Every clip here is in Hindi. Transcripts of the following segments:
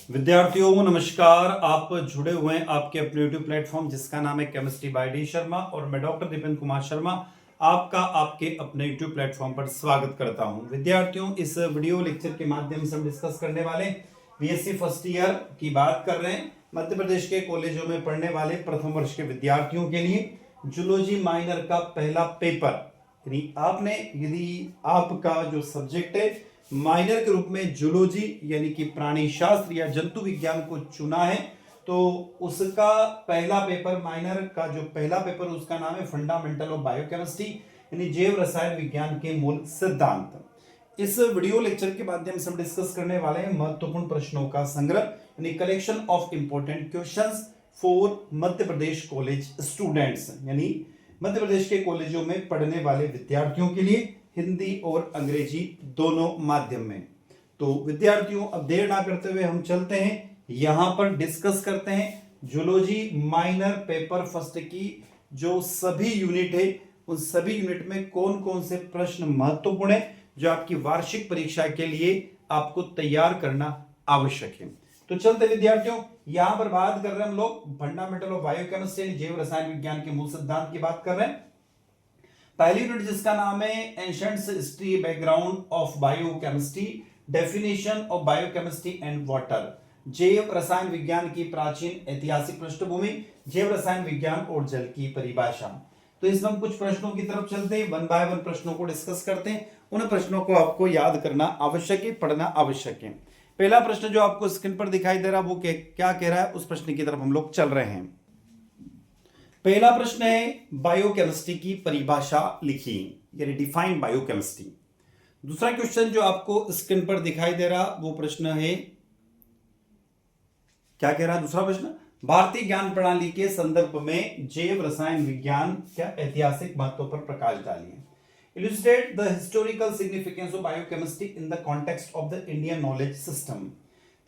विद्यार्थियों नमस्कार। आप जुड़े हुए हैं आपके अपने यूट्यूब प्लेटफॉर्म जिसका नाम है केमिस्ट्री बाय डी शर्मा और मैं डॉक्टर दीपेंद्र कुमार शर्मा आपका आपके अपने यूट्यूब प्लेटफॉर्म पर स्वागत करता हूं। विद्यार्थियों, इस वीडियो लेक्चर के माध्यम से हम डिस्कस करने वाले बीएससी फर्स्ट ईयर की बात कर रहे हैं। मध्य प्रदेश के कॉलेजों में पढ़ने वाले प्रथम वर्ष के विद्यार्थियों के लिए जूलॉजी माइनर का पहला पेपर, यदि आपका जो सब्जेक्ट है माइनर के रूप में जूलॉजी यानी कि प्राणी शास्त्र या जंतु विज्ञान को चुना है, तो उसका पहला पेपर माइनर का जो पहला पेपर उसका नाम है फंडामेंटल ऑफ बायोकेमिस्ट्री यानी जैव रसायन विज्ञान के मूल सिद्धांत। इस वीडियो लेक्चर के माध्यम से हम डिस्कस करने वाले हैं महत्वपूर्ण प्रश्नों का संग्रह यानी collection of important questions for Madhya Pradesh college students, यानी मध्य प्रदेश के कॉलेजों में पढ़ने वाले विद्यार्थियों के लिए हिंदी और अंग्रेजी दोनों माध्यम में। तो विद्यार्थियों, अब देर ना करते हुए हम चलते हैं, यहां पर डिस्कस करते हैं जूलॉजी माइनर पेपर फर्स्ट की जो सभी यूनिट है, उन सभी यूनिट में कौन कौन से प्रश्न महत्वपूर्ण है जो आपकी वार्षिक परीक्षा के लिए आपको तैयार करना आवश्यक है। तो चलते विद्यार्थियों, यहां पर बात कर रहे हैं हम लोग फंडामेंटल ऑफ बायोकेमिस्ट्री जैव रसायन विज्ञान के मूल सिद्धांत की बात कर रहे हैं। पहली यूनिट जिसका नाम है ancient history background of biochemistry, definition of biochemistry and water, जैव रसायन विज्ञान की प्राचीन ऐतिहासिक पृष्ठभूमि, जैव रसायन विज्ञान और जल की परिभाषा। तो इसमें हम कुछ प्रश्नों की तरफ चलते हैं, वन बाय वन प्रश्नों को डिस्कस करते हैं। उन प्रश्नों को आपको याद करना आवश्यक है, पढ़ना आवश्यक है। पहला प्रश्न जो आपको स्क्रीन पर दिखाई दे रहा है वो क्या कह रहा है, उस प्रश्न की तरफ हम लोग चल रहे हैं। पहला प्रश्न है बायोकेमिस्ट्री की परिभाषा लिखिए, यानी डिफाइन बायोकेमिस्ट्री। दूसरा क्वेश्चन जो आपको स्क्रीन पर दिखाई दे रहा वो प्रश्न है, क्या कह रहा है दूसरा प्रश्न, भारतीय ज्ञान प्रणाली के संदर्भ में जैव रसायन विज्ञान क्या ऐतिहासिक महत्व पर प्रकाश डालिए। Illustrate the historical significance of biochemistry in the context of the Indian knowledge system.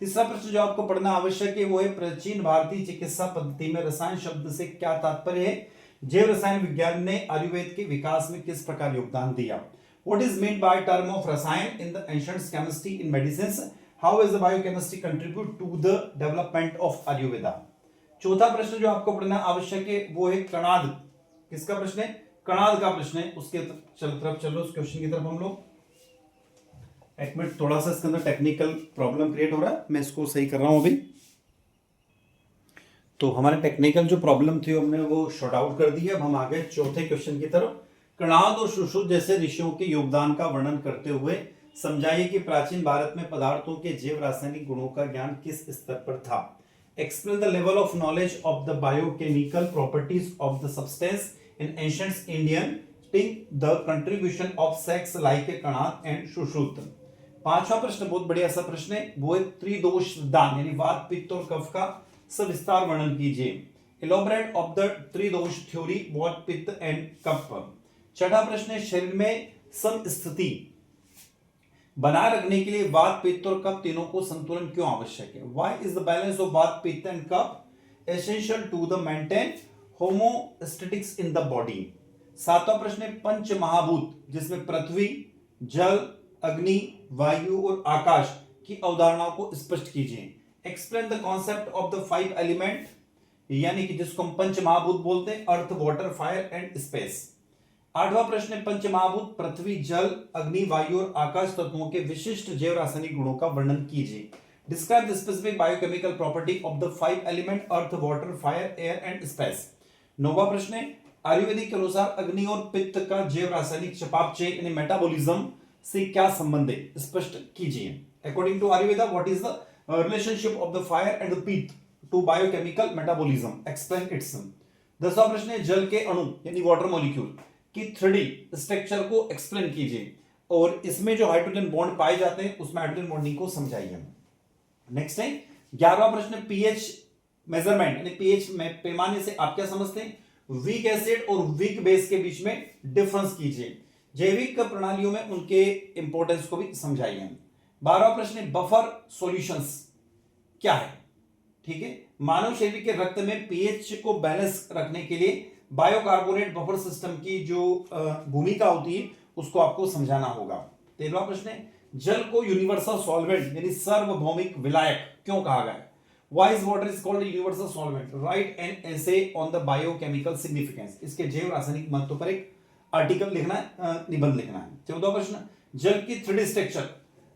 तीसरा प्रश्न जो आपको पढ़ना आवश्यक है वो है प्राचीन भारतीय चिकित्सा पद्धति में रसायन शब्द से क्या तात्पर्य है, जैव रसायन विज्ञान ने आयुर्वेद के विकास में किस प्रकार योगदान दिया। What is meant by term of रसायन in the ancient chemistry in medicines? How is the biochemistry contribute to the development of Ayurveda? चौथा प्रश्न जो आपको पढ़ना आवश्यक है वो है कणाद। किसका प्रश्न है? कणाद का प्रश्न है। उसके तरफ चलो, उस क्वेश्चन की तरफ हम लोग। एक मिनट, थोड़ा सा इसके अंदर टेक्निकल प्रॉब्लम क्रिएट हो रहा है, मैं इसको सही कर रहा हूं अभी। तो हमारे टेक्निकल जो प्रॉब्लम थी हमने वो शॉर्ट आउट कर दी है। अब हम आ गए चौथे क्वेश्चन की तरफ। कणाद और सुश्रुत जैसे ऋषियों के योगदान का वर्णन करते हुए समझाइए कि प्राचीन भारत में पदार्थों के जैव रासायनिक गुणों का ज्ञान किस स्तर पर था। Explain the level of knowledge of the biochemical properties of the substance in ancient Indian the contribution of सेक्स लाइक कणाद एंड सुश्रुत। पांचवा प्रश्न बहुत बढ़िया सा प्रश्न है, वो है त्रिदोष दान यानी वात पित्त और कफ का सविस्तार वर्णन कीजिए। इलॉबरेट ऑफ द त्रिदोष थ्योरी वात पित्त एंड कफ। छठा प्रश्न है शरीर में समस्थिति बनाए रखने के लिए वात पित्त और कफ तीनों को संतुलन क्यों आवश्यक है। Why is the balance of vata pitta and kapha essential to the maintain homeostatics in the body. सातवां प्रश्न है पंच महाभूत जिसमें पृथ्वी, जल, अग्नि, वायु और आकाश की अवधारणाओं को स्पष्ट कीजिए। Explain the concept of the five element यानी कि जिसको हम पंच महाभूत बोलते हैं, अर्थ, वाटर, फायर एंड स्पेस। आठवां प्रश्न है पंच महाभूत पृथ्वी, जल, अग्नि, वायु और आकाश तत्वों के विशिष्ट जैव रासायनिक गुणों का वर्णन कीजिए। Describe the specific biochemical property of the five element earth, water, fire, air and space. नौवां प्रश्न है आयुर्वेदिक के अनुसार अग्नि और पित्त का जैव रासायनिक चयापचय यानी मेटाबॉलिज्म से क्या संबंध है, स्पष्ट कीजिए। According to Ayurveda what is the relationship of the fire and the pitta to biochemical metabolism, explain its. 10वां प्रश्न है जल के अणु यानी वाटर मॉलिक्यूल की 3D स्ट्रक्चर को एक्सप्लेन कीजिए और इसमें जो हाइड्रोजन बॉन्ड पाए जाते हैं उसमें हाइड्रोजन बॉन्डिंग को समझाइए। नेक्स्ट है 11वां प्रश्न पीएच मेजरमेंट यानी पीएच में पैमाने से आप क्या समझते हैं, वीक एसिड और वीक बेस के बीच में डिफरेंस कीजिए। जैविक प्रणालियों में उनके इंपॉर्टेंस को भी समझाइए। 12वां प्रश्न है बफर सॉल्यूशंस क्या है। ठीक है, मानव शरीर के रक्त में पीएच को बैलेंस रखने के लिए बायोकार्बोनेट बफर सिस्टम की जो भूमिका होती है उसको आपको समझाना होगा। 13वां प्रश्न है जल को यूनिवर्सल सॉल्वेंट यानी सार्वभौमिक विलायक क्यों कहा गया है? Why is water is called a universal solvent? Write an essay on the biochemical significance. इसके जैव रासायनिक महत्व पर एक आर्टिकल लिखना है, निबंध लिखना है। 14वां प्रश्न, जल की 3D स्ट्रक्चर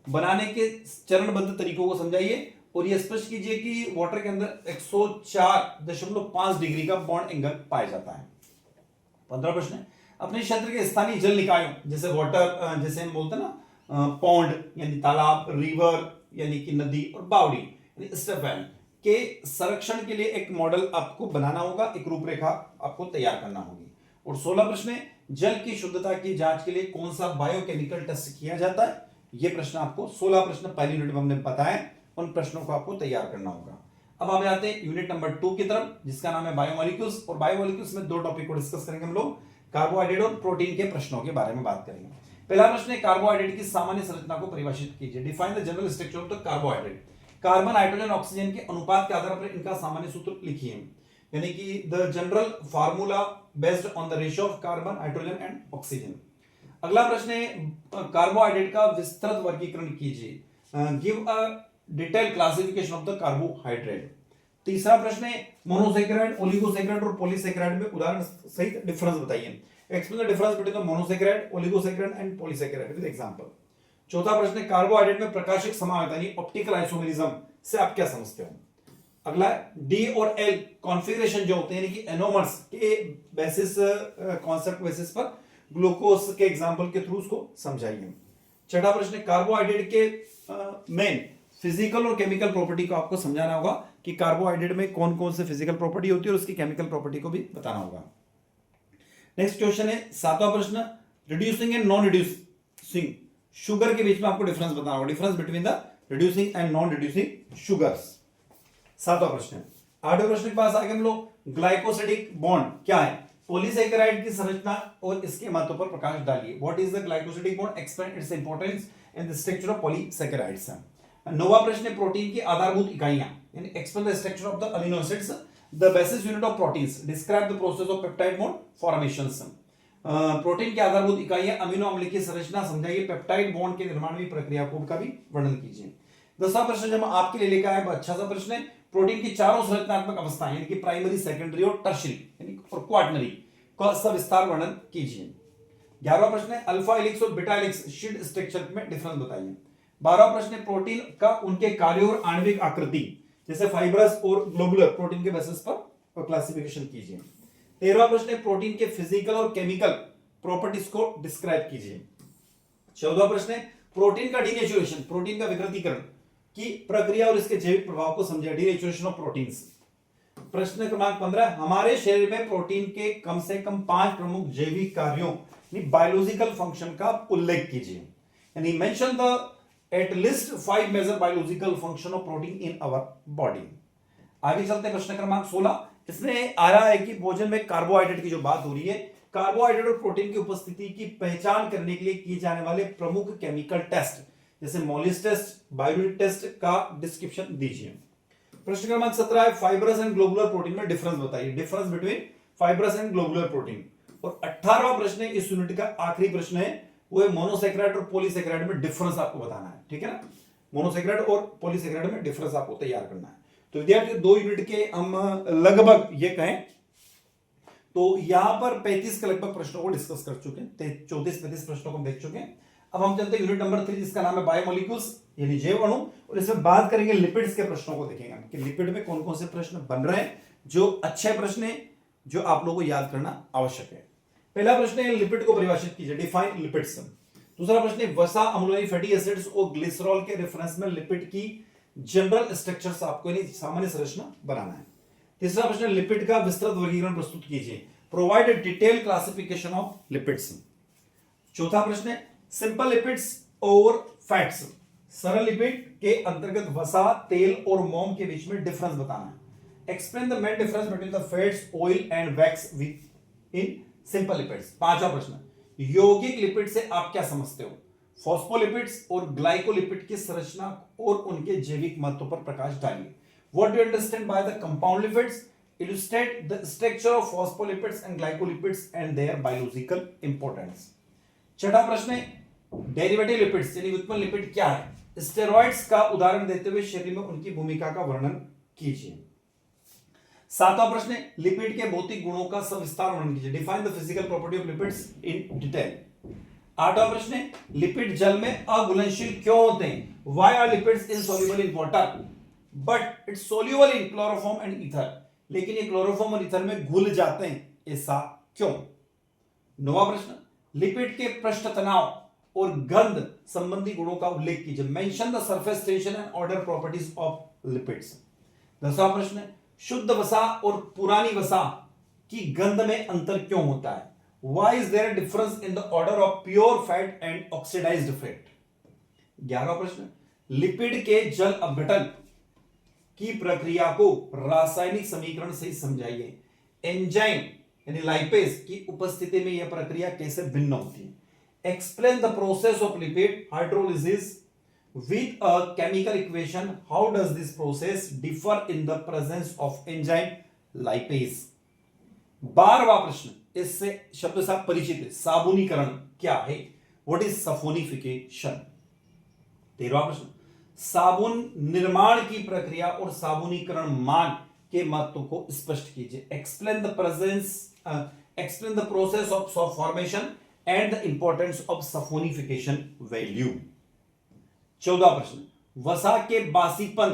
बनाने के चरणबद्ध तरीकों को समझाइए और यह स्पष्ट कीजिए कि वाटर के अंदर 104.5 डिग्री का बॉन्ड एंगल पाया जाता है। 15वां प्रश्न, अपने क्षेत्र के स्थानीय जल निकायों जैसे वाटर, जैसे हम बोलते हैं ना पॉन्ड यानी तालाब, रिवर यानी कि नदी और बावड़ी यानी स्टेपवेल के संरक्षण के लिए एक मॉडल आपको बनाना होगा, एक रूपरेखा आपको तैयार करना होगी। और 16 प्रश्न है, जल की शुद्धता की जांच के लिए कौन सा बायोकेमिकल टेस्ट किया जाता है? यह प्रश्न आपको 16 प्रश्न पहली यूनिट में हमने बताया, उन प्रश्नों को आपको तैयार करना होगा। अब हम आते हैं यूनिट नंबर 2 की तरफ, जिसका नाम है बायोमोलिक्यूल्स। और बायोमोलिक्यूल्स में दो टॉपिक को डिस्कस करेंगे हम लोग, कार्बोहाइड्रेट और प्रोटीन के प्रश्नों के बारे में बात करेंगे। पहला प्रश्न है, कार्बोहाइड्रेट की सामान्य संरचना को परिभाषित कीजिए। Define the general structure of the carbohydrate. Carbon, hydrogen, oxygen के अनुपात के आधार पर इनका सामान्य सूत्र लिखिए, यानी कि the general formula based on the ratio of carbon, hydrogen and oxygen. अगला प्रश्न है, कार्बोहाइड्रेट का विस्तृत वर्गीकरण कीजिए। Give a detail classification of the carbohydrate. तीसरा प्रश्न है, मोनोसेकेराइड, ओलिगोसेकेराइड और पॉलीसेकेराइड में उदाहरण सहित डिफरेंस बताइए। Explain the difference between the monosaccharide, oligosaccharide and polysaccharide with example. चौथा प्रश्न है, कार्बोहाइड्रेट में प्रकाशिक समानता यानी ऑप्टिकल आइसोमेरिज्म से आप क्या समझते हो? अगला डी और एल कॉन्फ़िगरेशन जो होते हैं यानी कि एनोमर्स के बेसिस, कॉन्सेप्ट बेसिस पर ग्लूकोज के एग्जांपल के थ्रू उसको समझाइए। छठा प्रश्न, कार्बोहाइड्रेट के मेन फिजिकल और केमिकल प्रॉपर्टी को आपको समझाना होगा कि कार्बोहाइड्रेट में कौन कौन से फिजिकल प्रॉपर्टी होती है और उसकी केमिकल प्रॉपर्टी को भी बताना होगा। नेक्स्ट क्वेश्चन है 7वां प्रश्न, reducing and non reducing sugar के बीच में आपको डिफरेंस बताना होगा। Difference between the reducing and non reducing sugars. 7वां प्रश्न। 8वें प्रश्न के पास आगे हम लोग, ग्लाइकोसिडिक बॉन्ड क्या है? पॉलीसेकेराइड की संरचना और इसके महत्व पर प्रकाश डालिए। What is the glycosidic bond? Explain its importance in the structure of polysaccharides. 9वां प्रश्न है, प्रोटीन की आधारभूत इकाइयां यानी explain the structure of the amino acids, the basis unit of proteins, describe the process of peptide bond formations. Protein की आधारभूत इकाइयां, अमीनो अम्ल की संरचना समझाइए, पेप्टाइड बॉन्ड के निर्माण की प्रक्रिया को का भी वर्णन कीजिए। 10वां प्रश्न जब आपके लिए लेकर आया अच्छा सा प्रश्न है, प्रोटीन की चारों संरचनात्मक अवस्थाएं यानी कि प्राइमरी, सेकेंडरी और टर्शियरी यानी और क्वाटरनरी का सविस्तार वर्णन कीजिए। 11वां प्रश्न है, अल्फा हेलिक्स और बीटा हेलिक्स शीट स्ट्रक्चर में डिफरेंस बताइए। 12वां प्रश्न है, प्रोटीन का उनके कार्यों और आणविक आकृति जैसे फाइब्रस और ग्लोबुलर प्रोटीन के बेसिस पर क्लासिफिकेशन कीजिए। 13वां प्रश्न है, प्रोटीन के फिजिकल और केमिकल प्रॉपर्टीज को डिस्क्राइब कीजिए। 14वां प्रश्न है, प्रोटीन का डीनेचुरेशन, प्रोटीन का विकृतीकरण की प्रक्रिया और इसके जैविक प्रभाव को समझिए। Denaturation of proteins. प्रश्न क्रमांक 15, हमारे शरीर में प्रोटीन के कम से कम 5 प्रमुख जैविक कार्यों बायोलॉजिकल फंक्शन का उल्लेख कीजिए। यानी mention the at least 5 major biological function of protein in our body. आगे चलते हैं प्रश्न क्रमांक 16। इसमें आ रहा है कि भोजन में कार्बोहाइड्रेट की जो बात हो रही है, कार्बोहाइड्रेट और प्रोटीन की उपस्थिति की पहचान करने के लिए किए जाने वाले प्रमुख केमिकल टेस्ट जैसे मोलिस टेस्ट, बायोरिट टेस्ट का डिस्क्रिप्शन दीजिए। प्रश्न क्रमांक 17 है, फाइब्रस एंड ग्लोबुलर प्रोटीन में डिफरेंस बताइए। Difference between fibrous and globular protein. और 18वां प्रश्न है, इस यूनिट का आखिरी प्रश्न है, वो है मोनोसेकेराइड और पॉलीसेकेराइड में डिफरेंस आपको बताना है। ठीक है ना, मोनोसेकेराइड और पॉलीसेकेराइड में डिफरेंस आपको तैयार करना है। तो विद्यार्थी 2 यूनिट के हम लगभग ये कहें तो यहां पर 35 के लगभग प्रश्नों को डिस्कस कर चुके हैं, 34-35 प्रश्नों को देख चुके हैं। अब हम चलते हैं यूनिट नंबर 3 जिसका नाम है बायोमोलिक्यूल्स यानी जैव अणु, और इसमें बात करेंगे लिपिड्स के प्रश्नों को देखेंगे कि लिपिड में कौन कौन से प्रश्न बन रहे हैं जो अच्छे प्रश्न है जो आप लोगों को याद करना आवश्यक है। पहला प्रश्न है, लिपिड को परिभाषित कीजिए। Define lipids. दूसरा प्रश्न है, वसा, अम्ल, फैटी एसिड्स और ग्लिसरॉल के रेफरेंस में लिपिड की जनरल स्ट्रक्चर्स आपको यानी सामान्य संरचना बनाना है। तीसरा प्रश्न, लिपिड का विस्तृत वर्गीकरण प्रस्तुत कीजिए। Provide a detail classification of lipids. चौथा प्रश्न है, सिंपल लिपिड्स और फैट्स, सरल लिपिड के अंतर्गत वसा, तेल और मोम के बीच में डिफरेंस बताना है। Explain the main difference between the fats, oil and wax with in simple lipids. पांचवा प्रश्न, यौगिक लिपिड से आप क्या समझते हो? फॉस्फोलिपिड्स और ग्लाइकोलिपिड की संरचना और उनके जैविक महत्व पर प्रकाश डालिए। What do you understand by the compound lipids? Illustrate the structure of phospholipids and glycolipids and their biological importance. छठा प्रश्न है, डेरिवेटिव लिपिड्स यानी व्युत्पन्न लिपिड क्या है, स्टेरॉइड्स का उदाहरण देते हुए शरीर में उनकी भूमिका का वर्णन कीजिए। सातवां प्रश्न है लिपिड के भौतिक गुणों का सविस्तार वर्णन कीजिए, define the physical property of lipids in detail. आठवां प्रश्न है लिपिड जल में अघुलनशील क्यों होते हैं, why are lipids insoluble in water but it's soluble in chloroform and ether, लेकिन ये क्लोरोफॉर्म और ईथर में घुल जाते हैं, ऐसा क्यों। नौवां प्रश्न लिपिड के पृष्ठ तनाव और गंध संबंधी गुणों का उल्लेख कीजिए, mention the surface tension and order properties of lipids. 10वां प्रश्न है शुद्ध वसा और पुरानी वसा की गंध में अंतर क्यों होता है, why is there difference in the order of pure fat and oxidised fat. 11वां प्रश्न लिपिड के जल अपघटन की प्रक्रिया को रासायनिक समीकरण से समझाइए, एंजाइम यानी लाइपेज की उपस्थिति में यह प्रक्रिया कैसे भिन्न होती है। Explain the process of lipid hydrolysis with a chemical equation, how does this process differ in the presence of enzyme lipase। 12वां प्रश्न इससे शब्द से आप परिचित है, साबुनीकरण क्या है, व्हाट इज सफोनिफिकेशन। 13वां प्रश्न साबुन निर्माण की प्रक्रिया और साबुनीकरण मान के महत्व को स्पष्ट कीजिए, explain the process of formation and the importance of saponification value. 14वां प्रश्न वसा के बासीपन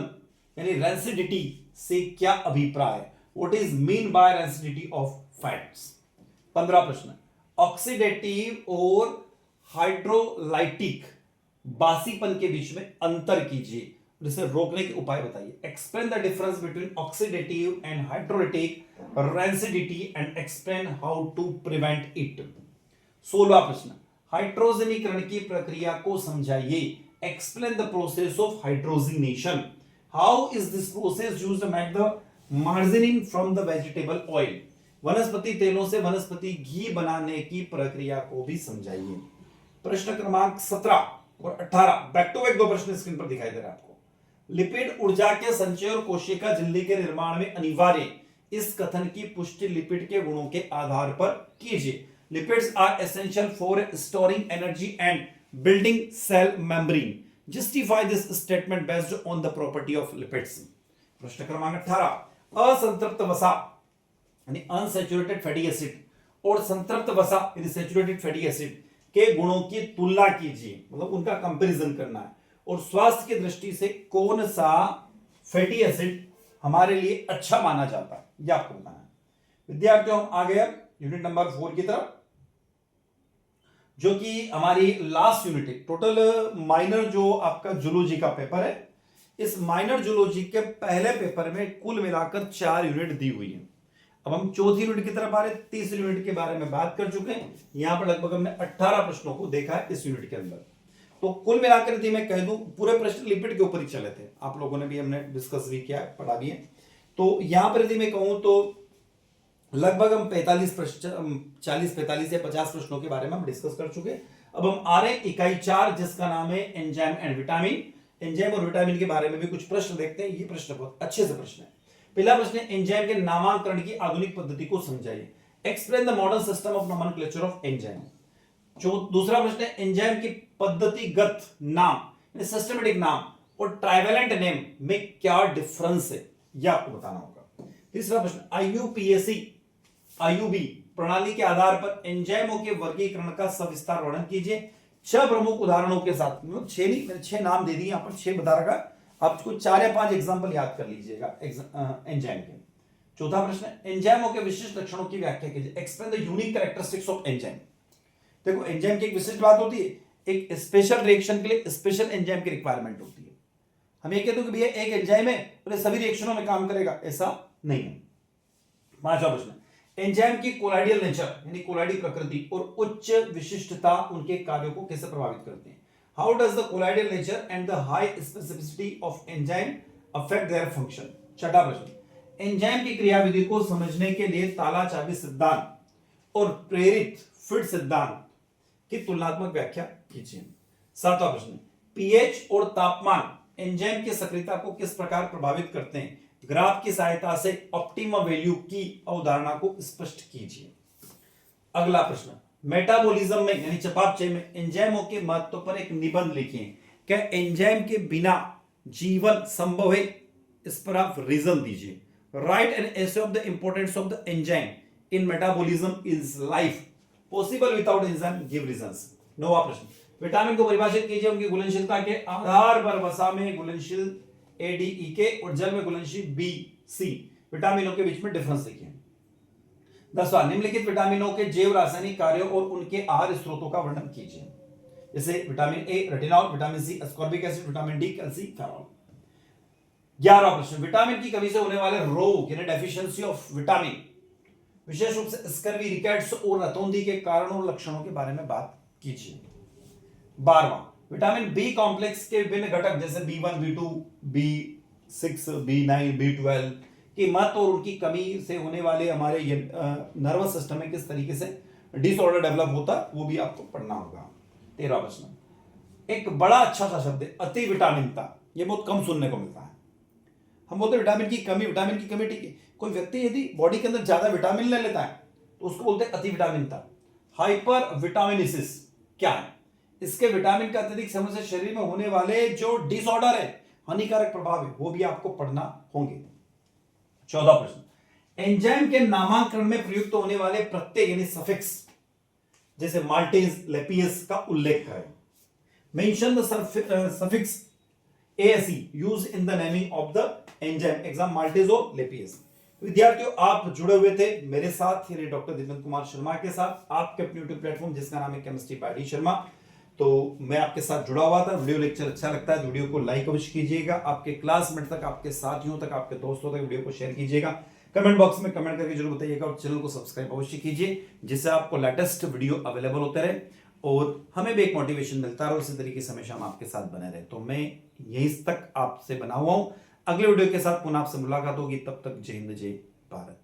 यानी रेंसिडिटी से क्या अभिप्राय है, what is mean by rancidity of fats. 15वां प्रश्न ऑक्सीडेटिव और हाइड्रोलाइटिक बासीपन के बीच में अंतर कीजिए, इसे रोकने के उपाय बताइए, explain the difference between oxidative and hydrolytic rancidity and explain how to prevent it. 16वां प्रश्न हाइड्रोजनीकरण की प्रक्रिया को समझाइए, explain the process of hydrogenation, how is this process used to make the margarine from the vegetable oil। वनस्पति तेलों से वनस्पति घी बनाने की प्रक्रिया को भी समझाइए। प्रश्न क्रमांक 17 और 18 बैक टू बैक दो प्रश्न स्क्रीन पर दिखाई दे रहा है आपको। लिपिड ऊर्जा के संचय और कोशिका झिल्ली के निर्माण में अनिवार्य, इस कथन की पुष्टि लिपिड के गुणों के आधार पर कीजिए। Lipids are essential for storing energy and building cell membrane, justify this statement based on the property of lipids। प्रश्न क्रमांक 18 असंतृप्त वसा यानी अनसैचुरेटेड फैटी एसिड और संतृप्त वसा यानी सैचुरेटेड फैटी एसिड के गुणों की तुलना कीजिए, मतलब उनका कंपैरिजन करना है, और स्वास्थ्य की दृष्टि से कौन सा फैटी एसिड हमारे लिए अच्छा माना जाता है यह आपको बताना है। विद्यार्थियों हम आ गए यूनिट नंबर 4 की तरफ, जो कि हमारी लास्ट यूनिट है। टोटल माइनर जो आपका जूलॉजी का पेपर है, इस माइनर जूलॉजी के पहले पेपर में कुल मिलाकर 4 यूनिट दी हुई है। अब हम चौथी यूनिट की तरफ आ रहे, तीसरी यूनिट के बारे में बात कर चुके हैं। यहां पर लगभग हमने 18 प्रश्नों को देखा है इस यूनिट के अंदर। तो कुल मिलाकर यदि मैं कह दूं पूरे प्रश्न लिपिड के ऊपर ही चले थे, आप लोगों ने भी हमने डिस्कस भी किया, पढ़ा भी है। तो यहां पर यदि मैं कहूं तो लगभग हम 40 या 50 प्रश्नों के बारे में हम डिस्कस कर चुके। अब हम आ रहे हैं इकाई 4 जिसका नाम है एंजाइम एंड विटामिन। एंजाइम और विटामिन के बारे में भी कुछ प्रश्न देखते हैं। ये प्रश्न बहुत अच्छे से प्रश्न है। पहला प्रश्न है एंजाइम के नामांकरण की आधुनिक पद्धति को समझाइए, explain the modern system of nomenclature of enzyme. जो दूसरा प्रश्न है एंजाइम की पद्धतिगत नाम सिस्टमेटिक नाम और ट्राइवेलेंट नेम में क्या डिफरेंस है, यह आपको बताना होगा। तीसरा प्रश्न आईयूबी प्रणाली के आधार पर एंजाइमों के वर्गीकरण का सविस्तार वर्णन कीजिए 6 प्रमुख उदाहरणों के साथ। 6 नहीं, मैंने 6 नाम दे दिए, यहां पर 6 बता रखा, आपको 4 या 5 एग्जांपल याद कर लीजिएगा एंजाइम के। चौथा प्रश्न एंजाइमों के विशिष्ट लक्षणों की व्याख्या कीजिए, explain the unique characteristics of enzyme. देखो एंजाइम की एक विशिष्ट बात होती है, एक स्पेशल रिएक्शन के लिए स्पेशल एंजाइम की रिक्वायरमेंट होती है। हम ये कहते हैं कि भैया एक एंजाइम है और सभी रिएक्शनों में काम करेगा, ऐसा नहीं है। पांचवा प्रश्न एंजाइम की कोलाइडियल नेचर यानी कोलाइडी प्रकृति और उच्च विशिष्टता उनके कार्यों को कैसे प्रभावित करते हैं। How does the colloidal nature and the high specificity of enzyme affect their function. छठा प्रश्न एंजाइम की क्रियाविधि को समझने के लिए ताला चाबी सिद्धांत और प्रेरित फिट सिद्धांत की तुलनात्मक व्याख्या कीजिए। सातवां प्रश्न पीएच और तापमान एंजाइम की सक्रियता को किस प्रकार प्रभावित करते हैं, ग्राफ की सहायता से ऑप्टिमम वैल्यू की अवधारणा को स्पष्ट कीजिए। अगला प्रश्न मेटाबॉलिज्म में यानी चयापचय में एंजाइमों के महत्व पर एक निबंध लिखिए। क्या एंजाइम के बिना जीवन संभव है? इस पर आप रीजन दीजिए। Right an essay of the importance of the enzyme in metabolism is life possible without enzyme, give reasons. नौवां प्रश्न, विटामिन को परिभाषित कीजिए उनकी घुलनशीलता के आधार पर। वसा में घुलनशील ADE और जल में घुलनशील BC। विटामिनों के बीच में डिफरेंस लिखिए। 10वां, निम्नलिखित विटामिनों के जैव रासायनिक कार्यों और उनके आहार स्रोतों का वर्णन कीजिए। जैसे vitamin A retinol, vitamin C ascorbic acid, vitamin D calciferol. 11वां प्रश्न, विटामिन की कमी से होने वाले रोग यानी डेफिशिएंसी ऑफ विटामिन, विशेष रूप से स्कर्वी, रिकेट्स और रतौंधी के कारणों और लक्षणों के बारे में बात कीजिए। 12वां, विटामिन बी कॉम्प्लेक्स के विभिन्न घटक जैसे B1, B2, B6, B9, B12 की महत्व और उनकी कमी से होने वाले हमारे नर्वस सिस्टम में किस तरीके से डिसऑर्डर डेवलप होता है वो भी आपको पढ़ना होगा। 13वां प्रश्न, एक बड़ा अच्छा सा शब्द है अति विटामिनता। ये बहुत कम सुनने को मिलता है। हम बोलते हैं विटामिन की कमी ठीक है। कोई व्यक्ति यदि बॉडी के अंदर ज्यादा विटामिन ले लेता है तो उसको बोलते हैं अति विटामिनता। हाइपर विटामिनिसिस क्या है? इसके विटामिन का अत्यधिक सेवन से शरीर में होने वाले जो डिसऑर्डर है, हानिकारक प्रभाव है, वो भी आपको पढ़ना होंगे। 14वां प्रश्न, एंजाइम के नामांकन में प्रयुक्त होने वाले प्रत्यय यानी सफिक्स जैसे माल्टेज, लेपियस का उल्लेख करें। Mention the suffix ASE use in the naming of the enzyme. Exam maltase और लेपियस। विद्यार्थियों, आप जुड़े हुए थे मेरे साथ यानी डॉक्टर दिव्यंत कुमार शर्मा के साथ, आपके अपने यूट्यूब प्लेटफॉर्म जिसका नाम है केमिस्ट्री बाय डी शर्मा। तो मैं आपके साथ जुड़ा हुआ था। वीडियो लेक्चर अच्छा लगता है तो वीडियो को लाइक अवश्य कीजिएगा। आपके क्लासमेट तक, आपके साथियों तक, आपके दोस्तों तक वीडियो को शेयर कीजिएगा। कमेंट बॉक्स में कमेंट करके जरूर बताइएगा और चैनल को सब्सक्राइब अवश्य कीजिए जिससे आपको लेटेस्ट वीडियो अवेलेबल होते रहे और हमें भी एक मोटिवेशन मिलता है और इसी तरीके से हमेशा हम आपके साथ बने रहे। तो मैं यही तक आपसे बना हुआ हूं। अगले वीडियो के साथ पुनः आपसे मुलाकात होगी। तब तक जय हिंद, जय भारत।